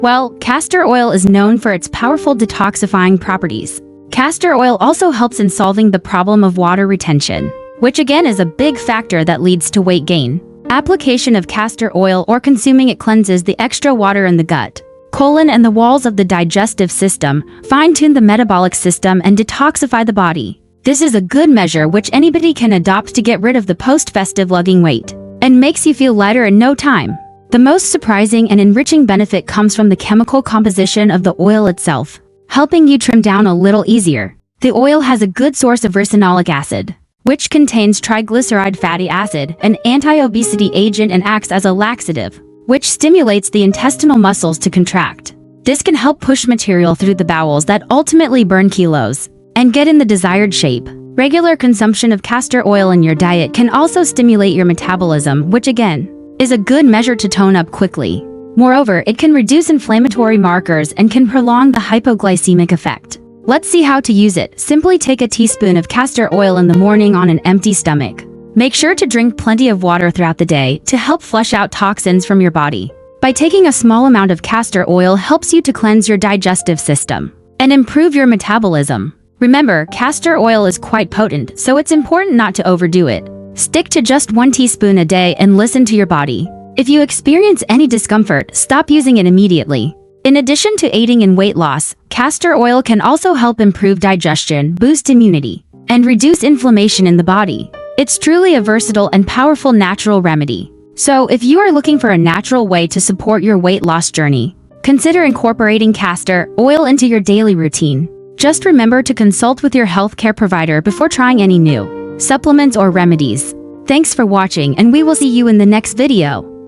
Well, castor oil is known for its powerful detoxifying properties. Castor oil also helps in solving the problem of water retention, which again is a big factor that leads to weight gain. Application of castor oil or consuming it cleanses the extra water in the gut, colon, and the walls of the digestive system, fine-tune the metabolic system, and detoxify the body. This is a good measure which anybody can adopt to get rid of the post-festive lugging weight, and makes you feel lighter in no time. The most surprising and enriching benefit comes from the chemical composition of the oil itself, helping you trim down a little easier. The oil has a good source of ricinoleic acid, which contains triglyceride fatty acid, an anti-obesity agent, and acts as a laxative, which stimulates the intestinal muscles to contract. This can help push material through the bowels that ultimately burn kilos and get in the desired shape. Regular consumption of castor oil in your diet can also stimulate your metabolism, which again is a good measure to tone up quickly. Moreover, it can reduce inflammatory markers and can prolong the hypoglycemic effect. Let's see how to use it. Simply take a teaspoon of castor oil in the morning on an empty stomach. Make sure to drink plenty of water throughout the day to help flush out toxins from your body. By taking a small amount of castor oil helps you to cleanse your digestive system and improve your metabolism. Remember, castor oil is quite potent, so it's important not to overdo it. Stick to just 1 teaspoon a day and listen to your body. If you experience any discomfort, stop using it immediately. In addition to aiding in weight loss, castor oil can also help improve digestion, boost immunity, and reduce inflammation in the body. It's truly a versatile and powerful natural remedy. So, if you are looking for a natural way to support your weight loss journey, consider incorporating castor oil into your daily routine. Just remember to consult with your healthcare provider before trying any new supplements or remedies. Thanks for watching, and we will see you in the next video.